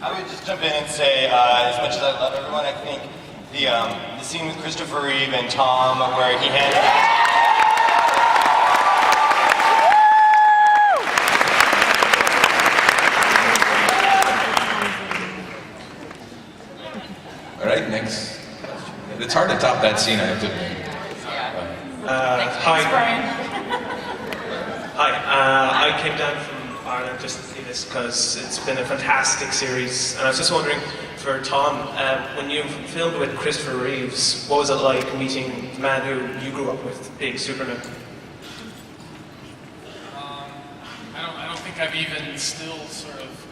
I would just jump in and say, as much as I love everyone, I think the scene with Christopher Reeve and Tom, where he handed All right, next. It's hard to top that scene, I have to admit. Hi. Hi. I came down from Ireland just to see this because it's been a fantastic series, and I was just wondering, for Tom, when you filmed with Christopher Reeves, what was it like meeting the man who you grew up with, being Superman? I don't think I've even still sort of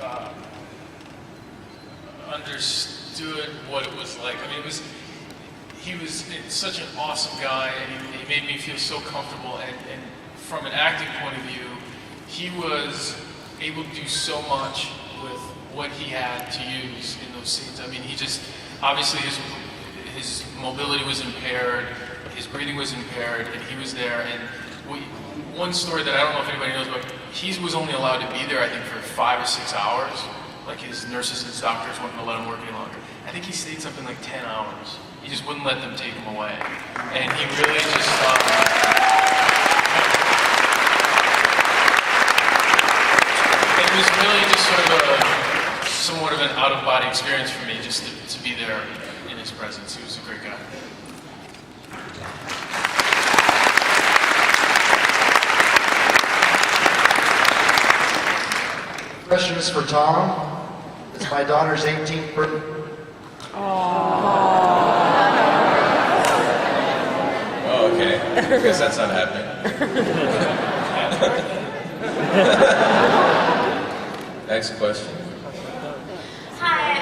understood what it was like. I mean, he was such an awesome guy, and he made me feel so comfortable, and from an acting point of view, he was able to do so much with what he had to use in those scenes. I mean, he just, obviously his mobility was impaired, his breathing was impaired, and he was there, and one story that I don't know if anybody knows about, he was only allowed to be there, I think, for 5 or 6 hours. Like, his nurses and his doctors wouldn't let him work any longer. I think he stayed something like 10 hours. He just wouldn't let them take him away. And he really just, it was really just sort of somewhat of an out-of-body experience for me, just to be there in his presence. He was a great guy. Question is for Tom. It's my daughter's 18th birthday. Oh, okay. I guess that's not happening. Next question. Hi,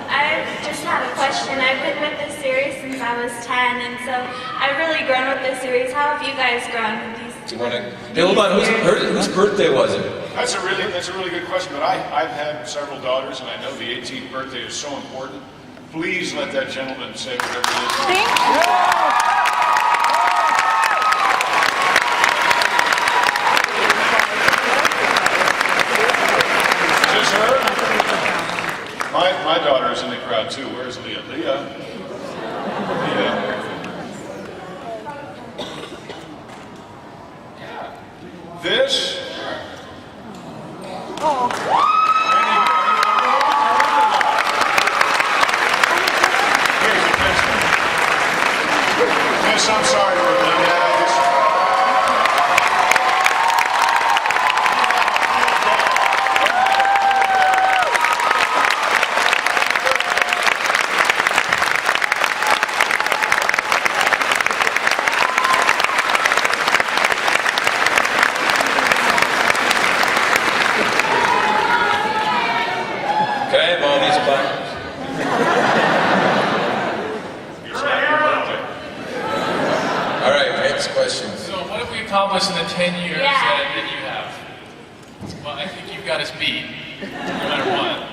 I just had a question. I've been with this series since I was 10, and so I've really grown with this series. How have you guys grown with these? Do you want to? Hey, hold on. Whose birthday was it? That's a really good question, but I've had several daughters, and I know the 18th birthday is so important. Please let that gentleman say whatever it is. Thank you. Is this her? My daughter's in the crowd too. Where's Leah? Leah. This. Miss, I'm sorry for that. Can I have all these plaques? All right, next question. So what have we accomplished in the 10 years that you have? Well, I think you've got us beat, no matter what.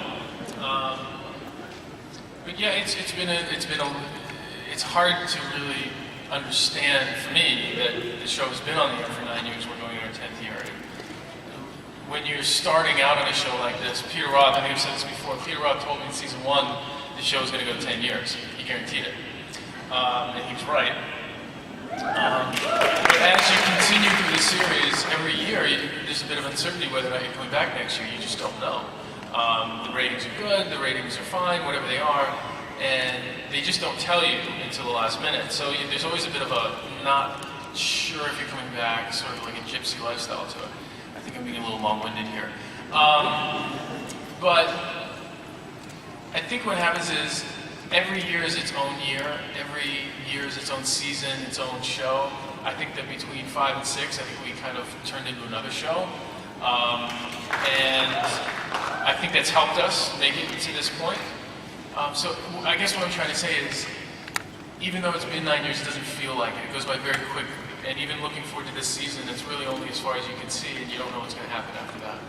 But yeah, it's hard to really understand for me that the show has been on the air for 9 years. We're going in our 10th year. When you're starting out on a show like this, Peter Roth, I think I've said this before, Peter Roth told me in season 1 the show was going to go 10 years. He guaranteed it. And he was right. But as you continue through the series, every year there's a bit of uncertainty whether or not you're coming back next year. You just don't know. The ratings are good, the ratings are fine, whatever they are, and they just don't tell you until the last minute. So there's always a bit of a not sure if you're coming back, sort of like a gypsy lifestyle to it. I think I'm being a little long-winded here. But I think what happens is every year is its own year. Every year is its own season, its own show. I think that between 5 and 6, I think we kind of turned into another show. And I think that's helped us make it to this point. So I guess what I'm trying to say is, even though it's been 9 years, it doesn't feel like it. It goes by very quickly. And even looking forward to this season, it's really only as far as you can see, and you don't know what's going to happen after that.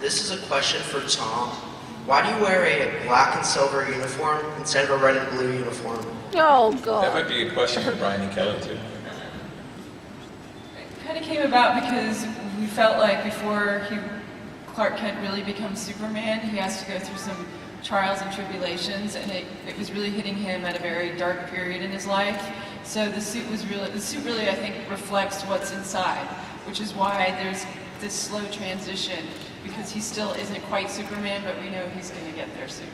This is a question for Tom. Why do you wear a black and silver uniform instead of a red and blue uniform? Oh, That God. might be a question for Brian and Kelly, too. It kind of came about because we felt like before Clark Kent really becomes Superman, he has to go through some trials and tribulations, and it was really hitting him at a very dark period in his life. So the suit really, I think, reflects what's inside, which is why there's this slow transition, because he still isn't quite Superman, but we know he's going to get there soon.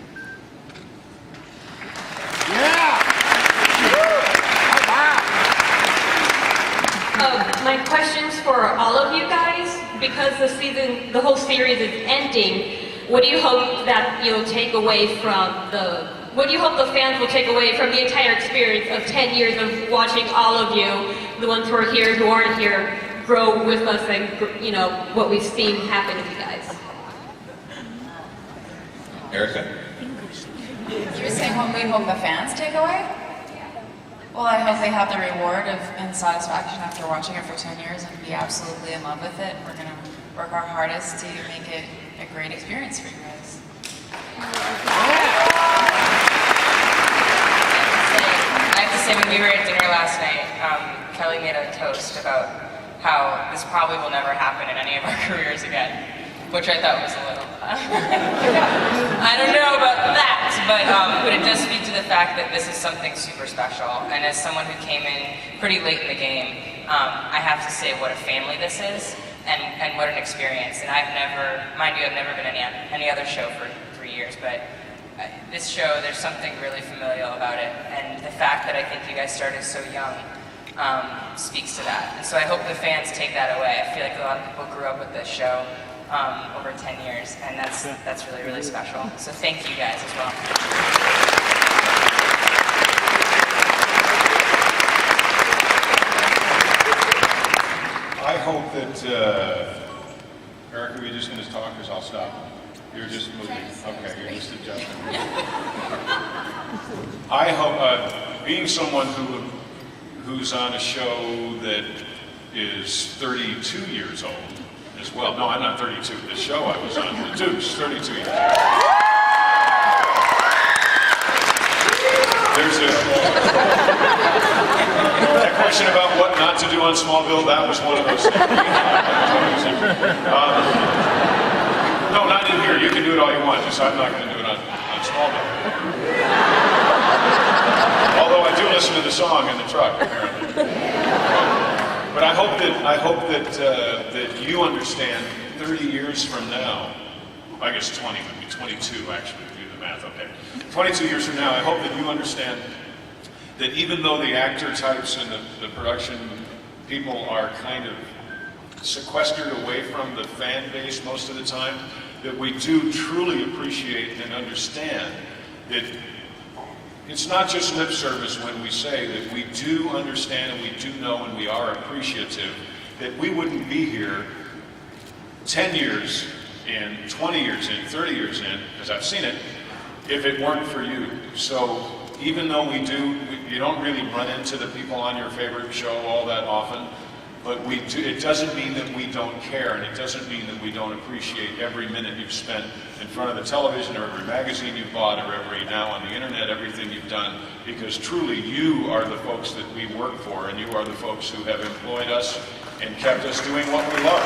My question's for all of you guys, because the whole series is ending. What do you hope that you'll take away from what do you hope the fans will take away from the entire experience of 10 years of watching all of you, the ones who are here, who aren't here, grow with us and, you know, what we've seen happen to you guys? Erica? You were saying what we hope the fans take away? Well, I hope they have the reward and satisfaction after watching it for 10 years and be absolutely in love with it. We're going to work our hardest to make it a great experience for you guys. I have to say, when we were at dinner last night, Kelly made a toast about how this probably will never happen in any of our careers again, which I thought was a little... I don't know about that, but it does speak to the fact that this is something super special. And as someone who came in pretty late in the game, I have to say what a family this is, and what an experience. And I've never, mind you, I've never been in any other show for 3 years, but this show, there's something really familial about it. And the fact that I think you guys started so young speaks to that. And so I hope the fans take that away. I feel like a lot of people grew up with this show over 10 years, and that's really, really special. So thank you guys as well. I hope that, Erica, are you just going to talk, because I'll stop? You're just moving. Okay, you're just adjusting. I hope, being someone who's on a show that is 32 years old as well. No, I'm not 32. The show I was on, The Deuce, 32 years old. There's that question about what not to do on Smallville, that was one of those things. No, not in here. You can do it all you want, just I'm not going to do it on Smallville. Although I do listen to the song in the truck, apparently. But I hope that you understand 30 years from now, I guess 20 would be 22 actually, if you do the math, okay. 22 years from now, I hope that you understand that even though the actor types and the production people are kind of sequestered away from the fan base most of the time, that we do truly appreciate and understand that it's not just lip service when we say that we do understand and we do know and we are appreciative that we wouldn't be here 10 years in, 20 years in, 30 years in, because I've seen it, if it weren't for you. So even though you don't really run into the people on your favorite show all that often, but we do, it doesn't mean that we don't care, and it doesn't mean that we don't appreciate every minute you've spent in front of the television or every magazine you've bought or every now on the internet, everything you've done, because truly you are the folks that we work for, and you are the folks who have employed us and kept us doing what we love.